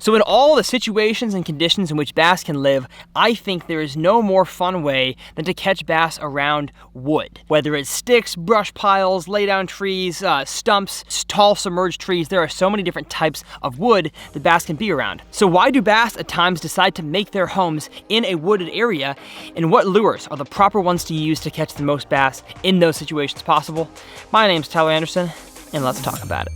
So in all the situations and conditions in which bass can live, I think there is no more fun way than to catch bass around wood. Whether it's sticks, brush piles, lay down trees, stumps, tall submerged trees, there are so many different types of wood that bass can be around. So why do bass at times decide to make their homes in a wooded area, and what lures are the proper ones to use to catch the most bass in those situations possible? My name's Tyler Anderson, and let's talk about it.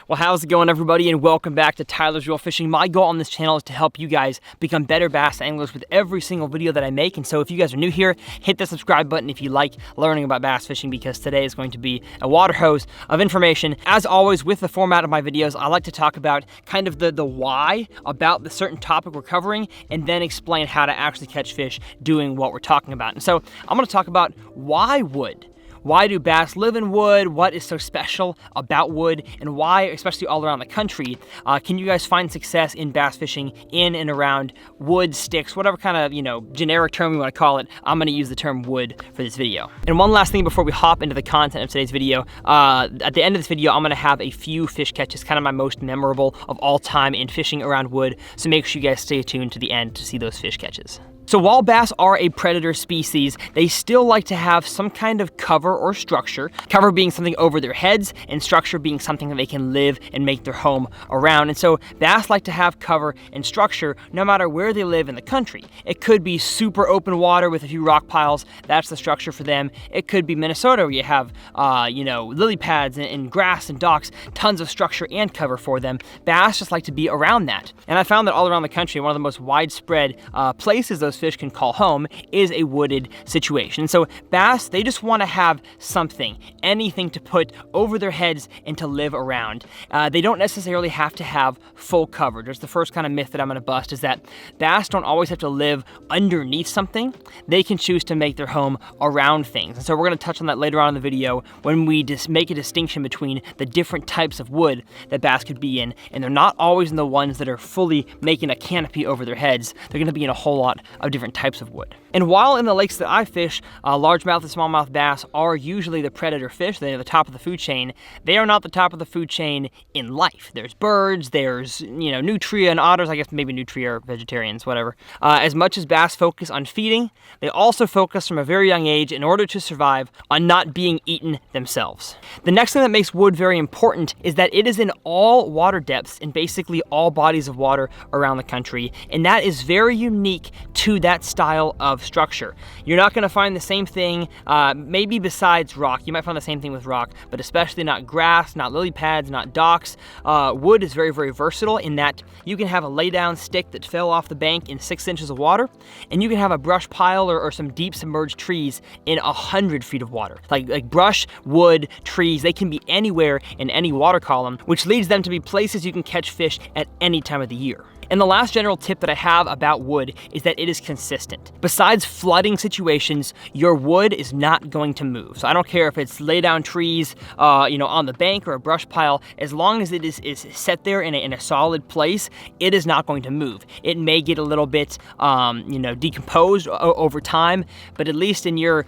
Well, how's it going, everybody, and welcome back to Tyler's Reel Fishing. My goal on this channel is to help you guys become better bass anglers with every single video that I make. And so if you guys are new here, hit the subscribe button if you like learning about bass fishing, because today is going to be a water hose of information. As always, with the format of my videos, I like to talk about kind of the why about the certain topic we're covering, and then explain how to actually catch fish doing what we're talking about. And so I'm going to talk about why wood. Why do bass live in wood? What is so special about wood? And why, especially all around the country, can you guys find success in bass fishing in and around wood, sticks, whatever kind of, generic term you want to call it? I'm going to use the term wood for this video. And one last thing before we hop into the content of today's video, at the end of this video, I'm going to have a few fish catches, kind of my most memorable of all time in fishing around wood. So make sure you guys stay tuned to the end to see those fish catches. So while bass are a predator species, they still like to have some kind of cover or structure, cover being something over their heads and structure being something that they can live and make their home around. And so bass like to have cover and structure no matter where they live in the country. It could be super open water with a few rock piles, that's the structure for them. It could be Minnesota where you have, lily pads and grass and docks, tons of structure and cover for them. Bass just like to be around that. And I found that all around the country, one of the most widespread places those fish can call home is a wooded situation. And so bass, they just want to have something, anything to put over their heads and to live around. They don't necessarily have to have full cover. There's the first kind of myth that I'm going to bust, is that bass don't always have to live underneath something. They can choose to make their home around things. And so we're going to touch on that later on in the video when we just make a distinction between the different types of wood that bass could be in. And they're not always in the ones that are fully making a canopy over their heads. They're going to be in a whole lot of different types of wood. And while in the lakes that I fish, largemouth and smallmouth bass are usually the predator fish. They're the top of the food chain. They are not the top of the food chain in life. There's birds, there's, nutria and otters. I guess maybe nutria are vegetarians, whatever. As much as bass focus on feeding, they also focus from a very young age, in order to survive, on not being eaten themselves. The next thing that makes wood very important is that it is in all water depths and basically all bodies of water around the country. And that is very unique to that style of structure. You're not going to find the same thing, maybe besides rock. You might find the same thing with rock, but especially not grass, not lily pads, not docks. Wood is very, very versatile in that you can have a lay down stick that fell off the bank in 6 inches of water, and you can have a brush pile or some deep submerged trees in 100 feet of water. Like brush, wood, trees, they can be anywhere in any water column, which leads them to be places you can catch fish at any time of the year. And the last general tip that I have about wood is that it is consistent. Besides flooding situations, your wood is not going to move. So I don't care if it's lay down trees, on the bank or a brush pile, as long as it is set there in a solid place, it is not going to move. It may get a little bit, decomposed over time, but at least in your,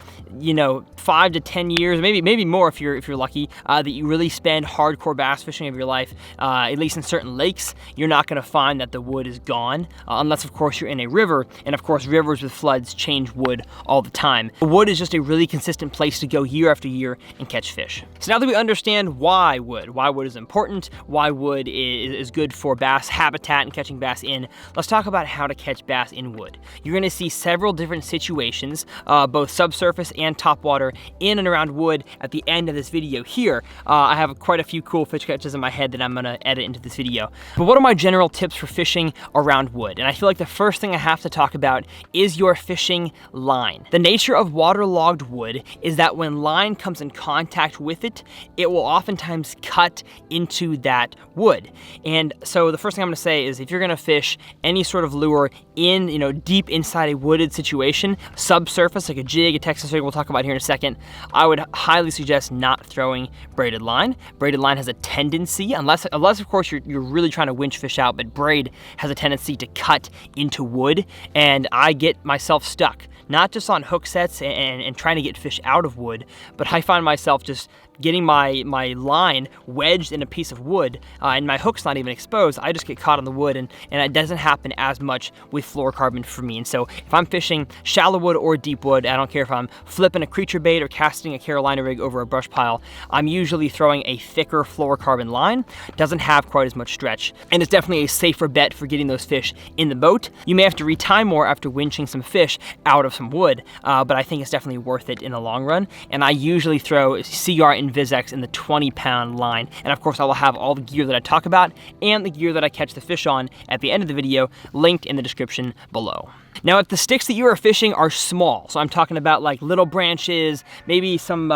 5 to 10 years, maybe more if you're lucky, that you really spend hardcore bass fishing of your life, at least in certain lakes, you're not going to find that the wood is gone, unless of course you're in a river, and of course rivers with floods change wood all the time. Wood is just a really consistent place to go year after year and catch fish. So now that we understand why wood is important, why wood is good for bass habitat and catching bass in, let's talk about how to catch bass in wood. You're going to see several different situations, both subsurface and topwater, in and around wood at the end of this video here. I have quite a few cool fish catches in my head that I'm going to edit into this video. But what are my general tips for fishing around wood? And I feel like the first thing I have to talk about is your fishing line. The nature of waterlogged wood is that when line comes in contact with it, it will oftentimes cut into that wood. And so the first thing I'm going to say is, if you're going to fish any sort of lure in, deep inside a wooded situation, subsurface, like a jig, a Texas rig, we'll talk about here in a second, I would highly suggest not throwing braided line. Braided line has a tendency, unless of course you're really trying to winch fish out, but braid has a tendency to cut into wood, and I get myself stuck. Not just on hook sets and trying to get fish out of wood, but I find myself just getting my line wedged in a piece of wood, and my hook's not even exposed. I just get caught on the wood, and it doesn't happen as much with fluorocarbon for me. And so if I'm fishing shallow wood or deep wood, I don't care if I'm flipping a creature bait or casting a Carolina rig over a brush pile, I'm usually throwing a thicker fluorocarbon line. It doesn't have quite as much stretch, and it's definitely a safer bet for getting those fish in the boat. You may have to retie more after winching some fish out of some wood, but I think it's definitely worth it in the long run. And I usually throw CR and VizX in the 20-pound line. And of course, I will have all the gear that I talk about and the gear that I catch the fish on at the end of the video linked in the description below. Now, if the sticks that you are fishing are small, so I'm talking about like little branches, maybe some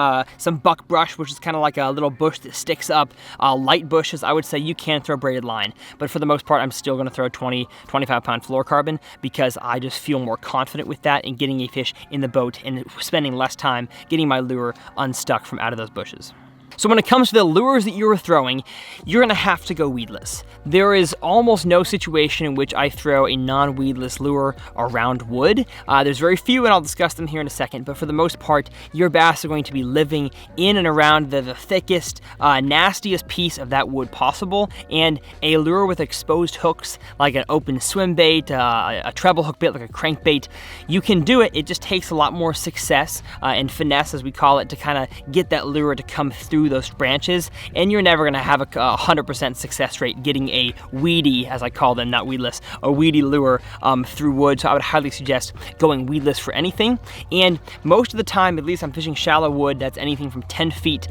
buckbrush, which is kind of like a little bush that sticks up, light bushes, I would say you can throw braided line. But for the most part, I'm still gonna throw 25-pound fluorocarbon because I just feel more confident with that in getting a fish in the boat and spending less time getting my lure unstuck from out of those bushes. So when it comes to the lures that you are throwing, you're gonna have to go weedless. There is almost no situation in which I throw a non-weedless lure around wood. There's very few, and I'll discuss them here in a second, but for the most part, your bass are going to be living in and around the thickest, nastiest piece of that wood possible, and a lure with exposed hooks, like an open swim bait, a treble hook bait, like a crankbait, you can do it. It just takes a lot more success and finesse, as we call it, to kind of get that lure to come through those branches, and you're never gonna have a 100% success rate getting a weedy, as I call them, not weedless, a weedy lure through wood. So I would highly suggest going weedless for anything. And most of the time, at least I'm fishing shallow wood, that's anything from 10 feet,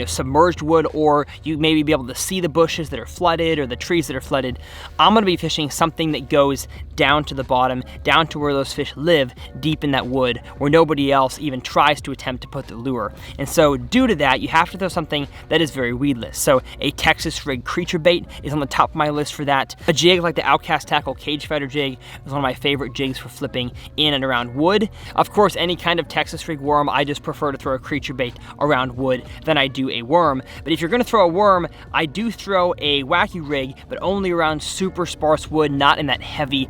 submerged wood, or you maybe be able to see the bushes that are flooded or the trees that are flooded. I'm gonna be fishing something that goes down to the bottom, down to where those fish live, deep in that wood, where nobody else even tries to attempt to put the lure. And so due to that, you have to throw something that is very weedless. So a Texas rig creature bait is on the top of my list for that. A jig like the Outcast Tackle Cage Fighter jig is one of my favorite jigs for flipping in and around wood. Of course, any kind of Texas rig worm, I just prefer to throw a creature bait around wood than I do a worm. But if you're gonna throw a worm, I do throw a wacky rig, but only around super sparse wood, not in that heavy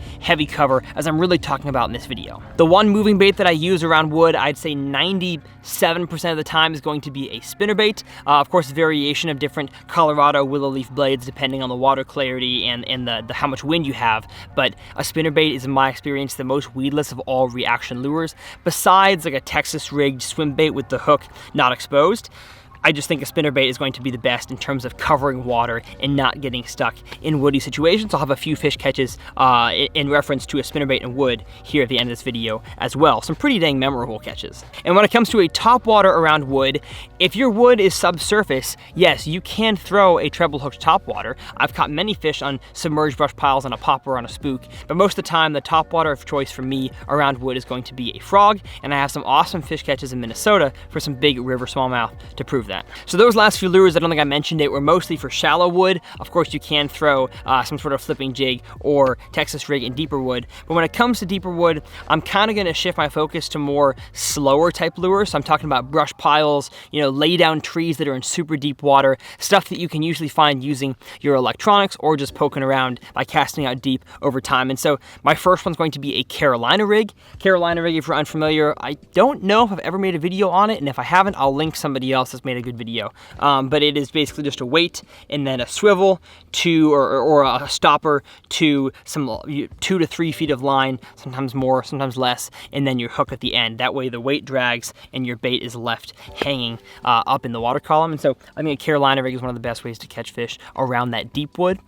cover, as I'm really talking about in this video. The one moving bait that I use around wood, I'd say 97% of the time is going to be a spinnerbait. Of course, variation of different Colorado willow leaf blades depending on the water clarity and the how much wind you have. But a spinnerbait is, in my experience, the most weedless of all reaction lures, besides like a Texas rigged swim bait with the hook not exposed. I just think a spinnerbait is going to be the best in terms of covering water and not getting stuck in woody situations. I'll have a few fish catches in reference to a spinnerbait and wood here at the end of this video as well. Some pretty dang memorable catches. And when it comes to a topwater around wood, if your wood is subsurface, yes, you can throw a treble hooked topwater. I've caught many fish on submerged brush piles on a popper or on a spook, but most of the time the topwater of choice for me around wood is going to be a frog, and I have some awesome fish catches in Minnesota for some big river smallmouth to prove that. So those last few lures, I don't think I mentioned it, were mostly for shallow wood. Of course, you can throw some sort of flipping jig or Texas rig in deeper wood. But when it comes to deeper wood, I'm kind of going to shift my focus to more slower type lures. So I'm talking about brush piles, lay down trees that are in super deep water, stuff that you can usually find using your electronics or just poking around by casting out deep over time. And so my first one's going to be a Carolina rig. Carolina rig, if you're unfamiliar, I don't know if I've ever made a video on it, and if I haven't, I'll link somebody else that's made a good video. But it is basically just a weight and then a swivel to or a stopper to some 2 to 3 feet of line, sometimes more, sometimes less, and then your hook at the end. That way the weight drags and your bait is left hanging up in the water column. And so I think a Carolina rig is one of the best ways to catch fish around that deep wood.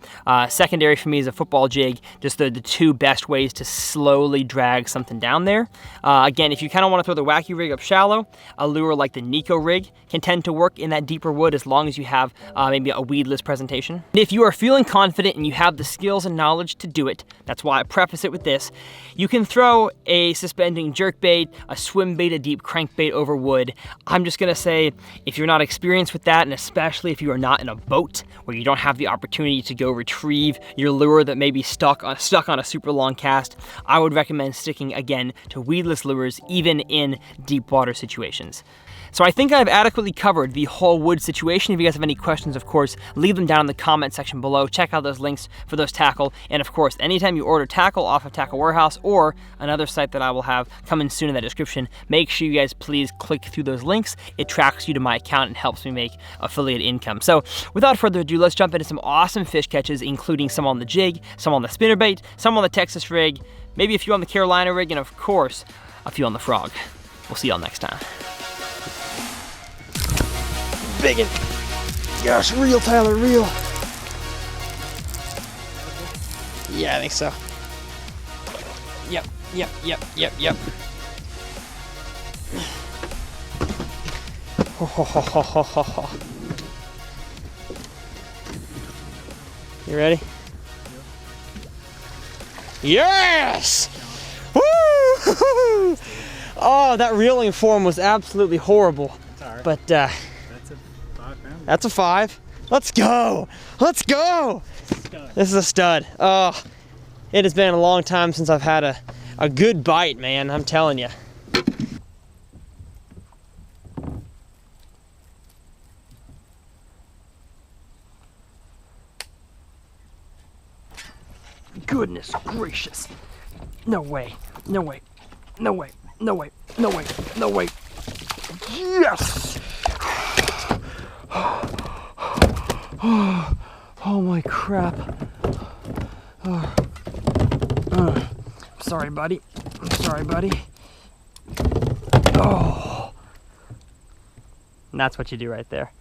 Secondary for me is a football jig, just the two best ways to slowly drag something down there. Again, if you kind of want to throw the wacky rig up shallow, a lure like the Nico rig can tend to work in that deeper wood as long as you have maybe a weedless presentation. If you are feeling confident and you have the skills and knowledge to do it, that's why I preface it with this, you can throw a suspending jerkbait, a swim bait, a deep crankbait over wood. I'm just gonna say, if you're not experienced with that, and especially if you are not in a boat where you don't have the opportunity to go retrieve your lure that may be stuck on a super long cast, I would recommend sticking again to weedless lures even in deep water situations. So I think I've adequately covered the whole wood situation. If you guys have any questions, of course, leave them down in the comment section below. Check out those links for those tackle. And of course, anytime you order tackle off of Tackle Warehouse or another site that I will have coming soon in the description, make sure you guys please click through those links. It tracks you to my account and helps me make affiliate income. So without further ado, let's jump into some awesome fish catches, including some on the jig, some on the spinnerbait, some on the Texas rig, maybe a few on the Carolina rig, and of course, a few on the frog. We'll see y'all next time. Big one. Gosh, real, Tyler, real. Yeah, I think so. Yep. Ho, ho, ho, ho, ho, ho, ho. You ready? Yes! Woo! Oh, that reeling form was absolutely horrible. That's all right. But that's a 5-pounder. That's a 5. Let's go! Let's go! This is a stud. Oh, it has been a long time since I've had a good bite, man. I'm telling you. Goodness gracious. No way. No way. No way. No way. No way. No way. Yes! Oh my crap. Sorry, buddy. I'm sorry, buddy. Oh. And that's what you do right there.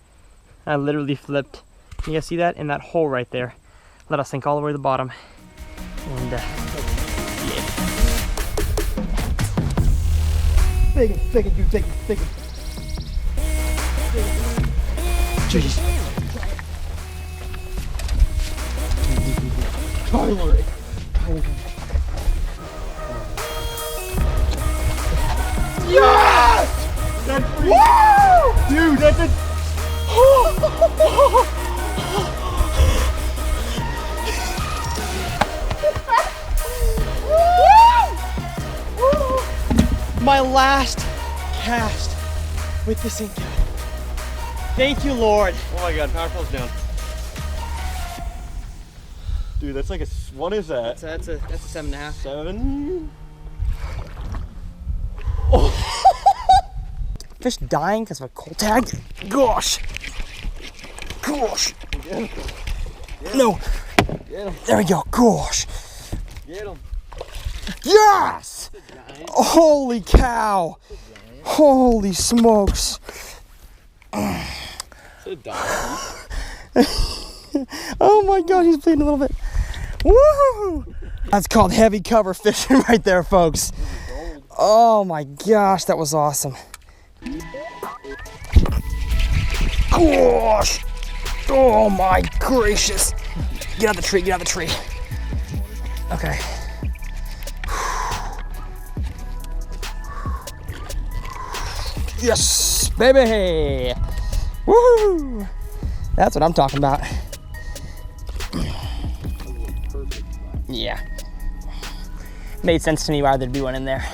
I literally flipped. You guys see that? In that hole right there. Let us sink all the way to the bottom. And yeah. Big one, dude, big one. Jeez. Tyler. Yes! That's free. Woo! Dude, that's a... My last cast with this ink. Thank you, Lord. Oh my God, power pill's down. Dude, that's like a, what is that? That's a 7.5. 7? Oh. Fish dying because of a cold tag. Gosh. Gosh. Get him. No. Get him. There we go. Gosh. Get him. Yes! Holy cow! Holy smokes! Oh my God, he's bleeding a little bit. Woo! That's called heavy cover fishing right there, folks. Oh my gosh, that was awesome. Gosh! Oh my gracious! Get out the tree, get out the tree. Okay. Yes, baby! Woo! That's what I'm talking about. Yeah. Made sense to me why there'd be one in there.